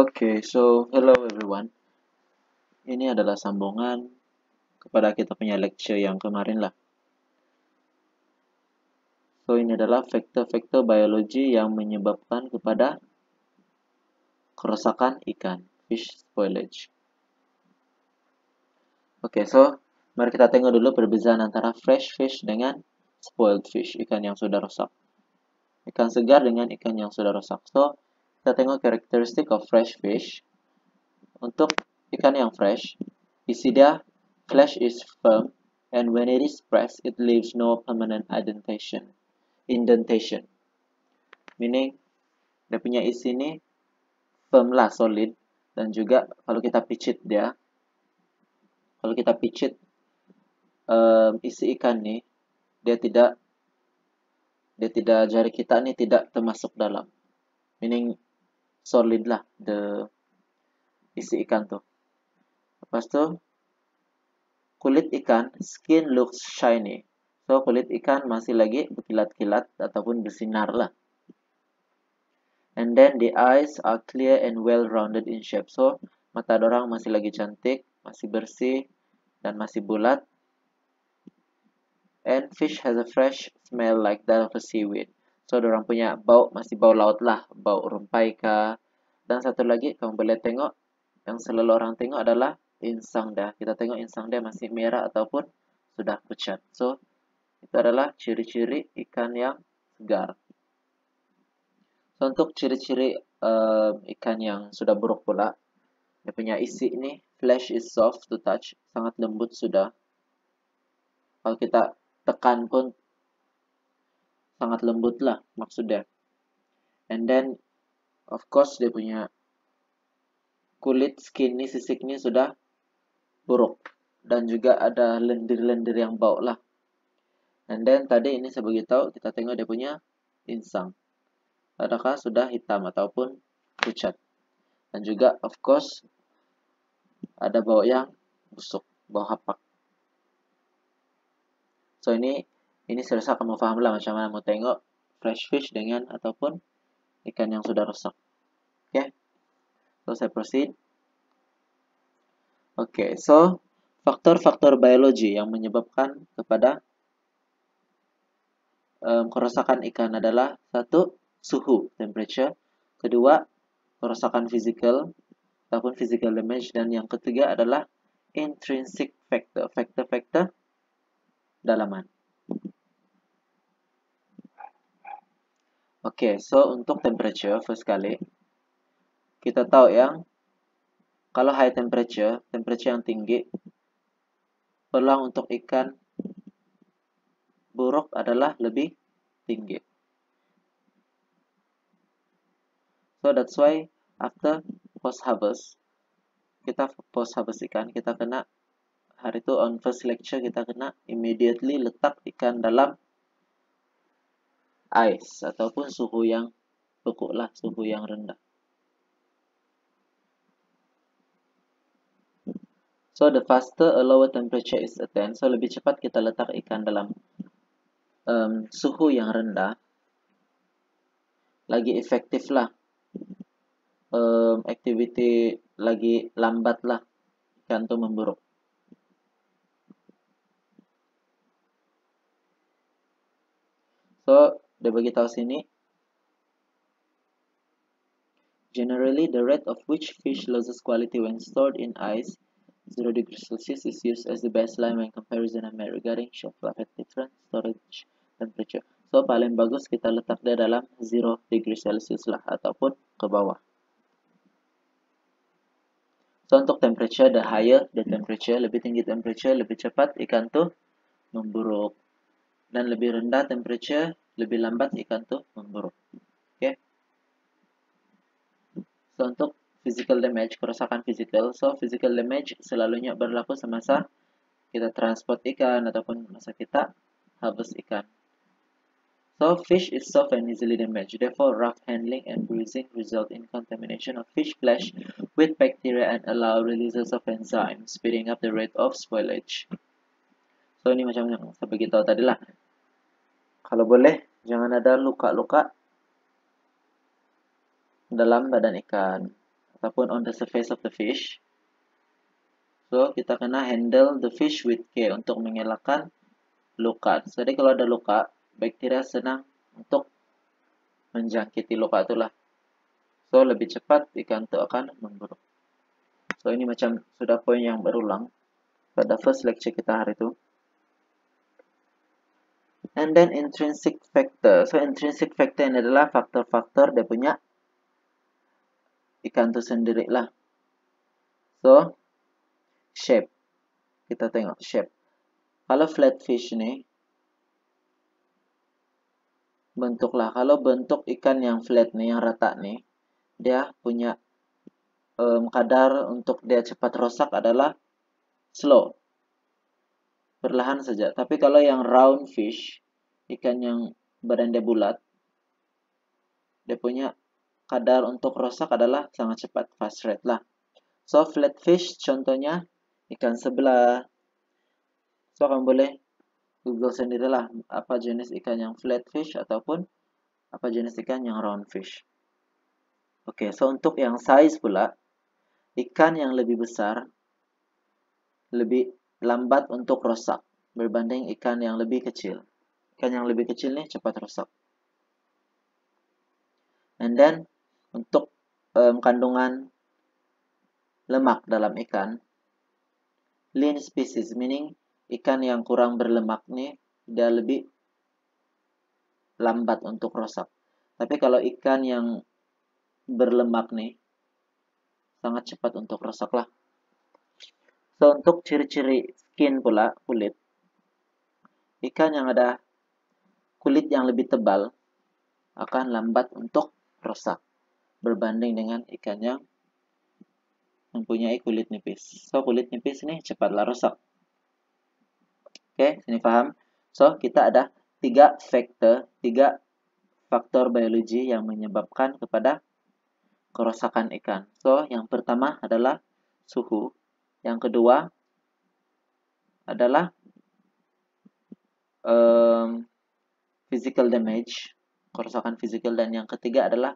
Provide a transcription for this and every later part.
Okay, so hello everyone. Ini adalah sambungan kepada kita punya lecture yang kemarin lah. So ini adalah faktor-faktor biologi yang menyebabkan kepada kerusakan ikan, fish spoilage. Okay, so mari kita tengok dulu perbezaan antara fresh fish dengan spoiled fish, ikan yang sudah rusak. Ikan segar dengan ikan yang sudah rusak. So, kita tengok karakteristik of fresh fish. Untuk ikan yang fresh, isi dia flesh is firm and when it is pressed, it leaves no permanent indentation. Meaning, dia punya isi ini firm lah, solid. Dan juga kalau kita picit isi ikan nih, dia tidak jari kita nih tidak termasuk dalam. Meaning solid lah isi ikan tuh. Lepas tuh kulit ikan, skin looks shiny. So kulit ikan masih lagi berkilat-kilat ataupun bersinar lah. And then the eyes are clear and well-rounded in shape. So mata dorang masih lagi cantik, masih bersih dan masih bulat. And fish has a fresh smell like that of a seaweed. So dorang punya bau masih bau laut lah, bau rumpai kah. Dan satu lagi kamu boleh tengok yang selalu orang tengok adalah insang dia. Kita tengok insang dia masih merah ataupun sudah pucat. So itu adalah ciri-ciri ikan yang segar. So untuk ciri-ciri ikan yang sudah buruk pula, dia punya isi ini flesh is soft to touch, sangat lembut sudah. Kalau kita tekan pun sangat lembut lah maksudnya. And then of course dia punya kulit skin ini, sisik ini sudah buruk dan juga ada lendir-lendir yang bau lah. And then tadi ini saya beritahu kita tengok dia punya insang. Adakah sudah hitam ataupun pucat. Dan juga of course ada bau yang busuk, bau hapak. So ini saya rasa kamu paham lah macam mana mau tengok fresh fish dengan ataupun ikan yang sudah rusak. Okay. So saya proceed. Okay, so faktor-faktor biologi yang menyebabkan kepada kerusakan ikan adalah satu, suhu, temperature. Kedua, kerusakan physical ataupun physical damage. Dan yang ketiga adalah intrinsic factor, faktor-faktor dalaman. Okay, so untuk temperature, first kali, kita tahu yang kalau high temperature yang tinggi, peluang untuk ikan buruk adalah lebih tinggi. So that's why after post-harvest ikan, kita kena hari itu on first lecture kita kena immediately letak ikan dalam ice ataupun suhu yang beku lah, suhu yang rendah. So the faster a lower temperature is attained, so lebih cepat kita letak ikan dalam suhu yang rendah, lagi efektif lah, activity lagi lambat lah ikan itu memburuk. So dia bagi tahu sini, generally the rate of which fish loses quality when stored in ice 0 degrees Celsius is used as the baseline when comparison are made regarding shelf life at different storage temperature. So paling bagus kita letak dia dalam 0 degrees Celsius lah ataupun ke bawah. So untuk temperature, the higher the temperature, lebih tinggi temperature, lebih cepat ikan tuh memburuk. Dan lebih rendah temperature, lebih lambat ikan tuh memburuk. Okay. So untuk physical damage, kerusakan physical. So physical damage selalunya berlaku semasa kita transport ikan ataupun masa kita harvest ikan. So fish is soft and easily damaged. Therefore, rough handling and bruising result in contamination of fish flesh with bacteria and allow releases of enzymes, speeding up the rate of spoilage. So ini macam yang saya beritahu tadi lah. Kalau boleh, jangan ada luka-luka dalam badan ikan ataupun on the surface of the fish. So, kita kena handle the fish with care untuk mengelakkan luka. Jadi kalau ada luka, bakteria senang untuk menjangkiti luka itulah. So, lebih cepat ikan itu akan memburuk. So, ini macam sudah poin yang berulang pada first lecture kita hari itu. And then intrinsic factor. So, intrinsic factor ini adalah faktor-faktor dia punya ikan itu sendiri lah. So, shape. Kita tengok shape. Kalau flatfish ini, bentuklah. Kalau bentuk ikan yang flat nih, yang rata nih, dia punya kadar untuk dia cepat rosak adalah slow. Perlahan saja. Tapi kalau yang round fish, ikan yang badan dia bulat, dia punya kadar untuk rosak adalah sangat cepat, fast rate lah. So, flatfish contohnya ikan sebelah. So, kamu boleh Google sendirilah apa jenis ikan yang flatfish ataupun apa jenis ikan yang round fish. Oke, so untuk yang size pula, ikan yang lebih besar lebih lambat untuk rosak berbanding ikan yang lebih kecil. Ikan yang lebih kecil nih cepat rosak. And then untuk kandungan lemak dalam ikan, lean species meaning ikan yang kurang berlemak nih dia lebih lambat untuk rosak. Tapi kalau ikan yang berlemak nih sangat cepat untuk rosak lah. So untuk ciri-ciri skin pula, kulit, ikan yang ada kulit yang lebih tebal akan lambat untuk rosak berbanding dengan ikan yang mempunyai kulit nipis. So kulit nipis ini cepatlah rosak. Oke, sini paham? So kita ada tiga faktor biologi yang menyebabkan kepada kerusakan ikan. So yang pertama adalah suhu, yang kedua adalah physical damage, kerusakan fisikal, dan yang ketiga adalah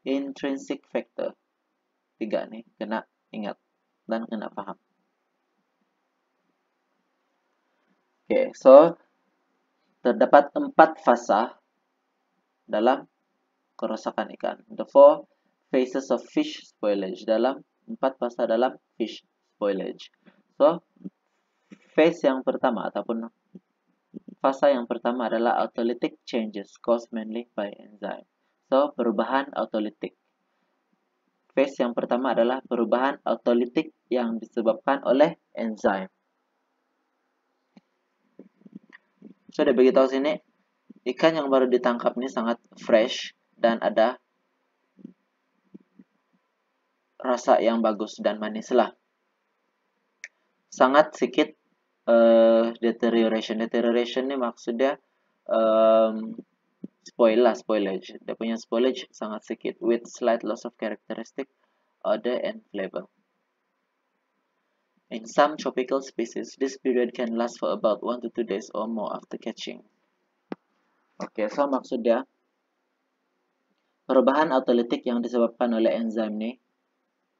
intrinsic factor. Tiga nih, kena ingat dan kena paham. Oke, so terdapat 4 fasa dalam kerusakan ikan. The 4 phases of fish spoilage. Dalam 4 fasa dalam fish spoilage. So, phase yang pertama ataupun fasa yang pertama adalah autolytic changes caused mainly by enzyme. So, perubahan autolytic. Phase yang pertama adalah perubahan autolytik yang disebabkan oleh enzim. So, dia beritahu sini, ikan yang baru ditangkap ini sangat fresh dan ada rasa yang bagus dan manis lah. Sangat sedikit deterioration. Deterioration ini maksudnya spoilage. Dia punya spoilage sangat sedikit with slight loss of characteristic, odor, and flavor. In some tropical species, this period can last for about 1 to 2 days or more after catching. Oke, so maksudnya perubahan autolitik yang disebabkan oleh enzim ini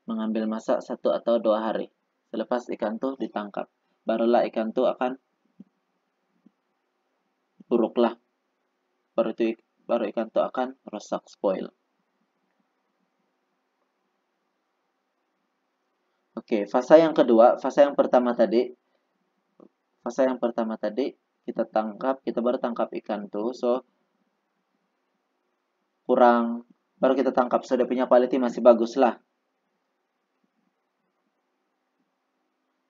mengambil masa 1 atau 2 hari selepas ikan tuh ditangkap. Barulah ikan tuh akan buruklah. Baru ikan tuh akan rusak, spoil. Oke, fasa yang kedua, fasa yang pertama tadi kita baru tangkap ikan tuh, so baru kita tangkap, so dia punya quality masih bagus lah.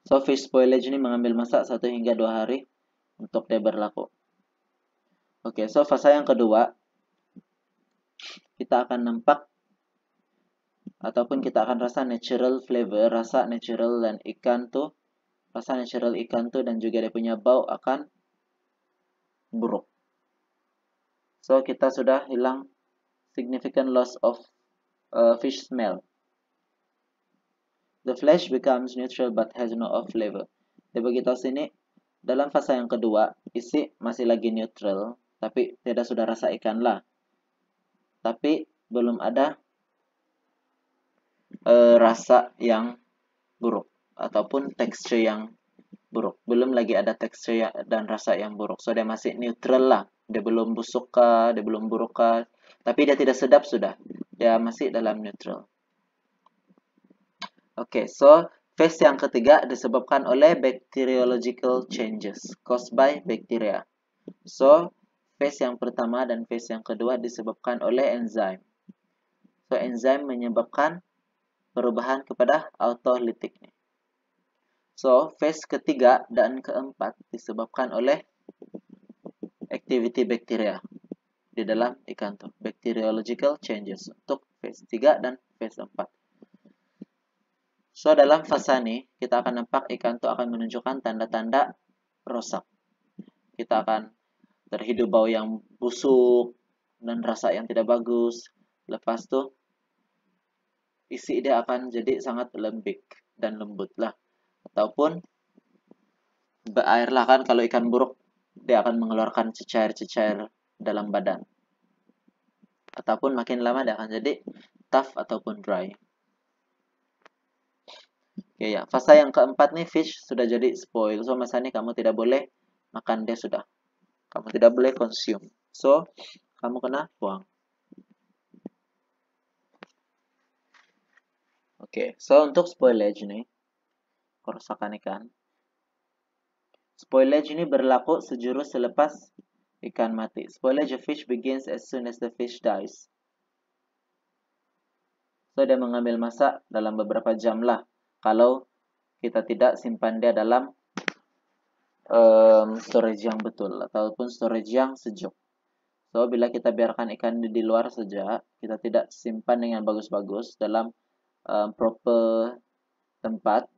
So fish spoilage ini mengambil masa 1 hingga 2 hari untuk dia berlaku. Oke, so fasa yang kedua kita akan nampak ataupun kita akan rasa natural flavor, rasa natural ikan tuh dan juga dia punya bau akan buruk. So kita sudah hilang significant loss of fish smell. The flesh becomes neutral but has no off flavor. Dia beritahu sini dalam fasa yang kedua isi masih lagi neutral tapi tidak sudah rasa ikan lah. Tapi belum ada rasa yang buruk ataupun tekstur yang buruk. Belum lagi ada tekstur dan rasa yang buruk. So dia masih neutral lah. Dia belum busuk kah, dia belum buruk kah. Tapi dia tidak sedap sudah. Dia masih dalam neutral. Oke, so phase yang ketiga disebabkan oleh bacteriological changes caused by bacteria. So, phase yang pertama dan phase yang kedua disebabkan oleh enzim. So, enzim menyebabkan perubahan kepada autolytic. So, phase ketiga dan keempat disebabkan oleh activity bacteria di dalam ikan tuh. Bacteriological changes untuk phase 3 dan phase 4. So, dalam fase ini, kita akan nampak ikan tuh akan menunjukkan tanda-tanda rosak. Kita akan terhidup bau yang busuk dan rasa yang tidak bagus. Lepas tuh, isi dia akan jadi sangat lembik dan lembut lah. Ataupun berair lah kan, kalau ikan buruk dia akan mengeluarkan cecair-cecair dalam badan. Ataupun makin lama dia akan jadi tough ataupun dry. Oke ya, fase yang keempat nih fish sudah jadi spoil. So masa ini kamu tidak boleh makan dia sudah. Kamu tidak boleh consume. So kamu kena buang. Oke, so untuk spoilage nih, kerusakan ikan. Spoilage ini berlaku sejurus selepas ikan mati. Spoilage of fish begins as soon as the fish dies. So, dia mengambil masa dalam beberapa jam lah. Kalau kita tidak simpan dia dalam storage yang betul ataupun storage yang sejuk. So, bila kita biarkan ikan di luar saja, kita tidak simpan dengan bagus-bagus dalam proper tempat,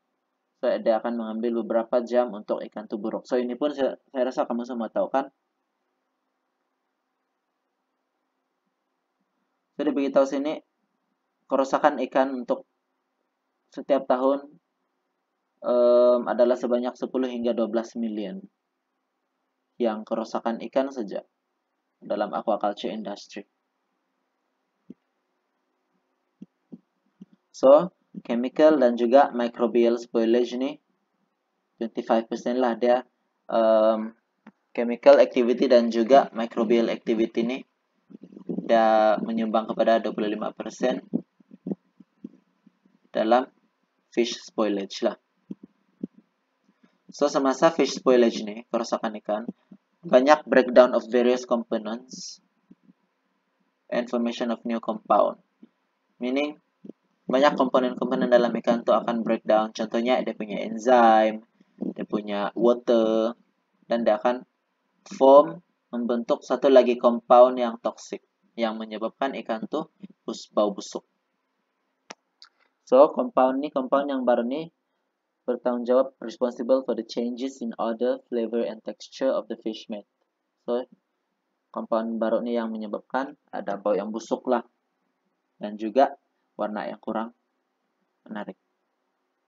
so dia akan mengambil beberapa jam untuk ikan itu buruk. So, ini pun saya rasa kamu semua tahu kan. So, diberitahu sini, kerusakan ikan untuk setiap tahun adalah sebanyak 10 hingga 12 million yang kerusakan ikan saja dalam aquaculture industry. So, chemical dan juga microbial spoilage ini 25% lah dia chemical activity dan juga microbial activity ini dia menyumbang kepada 25% dalam fish spoilage lah. So, semasa fish spoilage ini, kerusakan ikan, banyak breakdown of various components and formation of new compound. Meaning, banyak komponen-komponen dalam ikan itu akan breakdown. Contohnya, dia punya enzim, dia punya water, dan dia akan membentuk satu lagi compound yang toxic, yang menyebabkan ikan itu bau busuk. So, compound yang baru ini bertanggung jawab responsible for the changes in odor, flavor, and texture of the fish meat. So, compound baru ini yang menyebabkan ada bau yang busuk lah dan juga warna yang kurang menarik.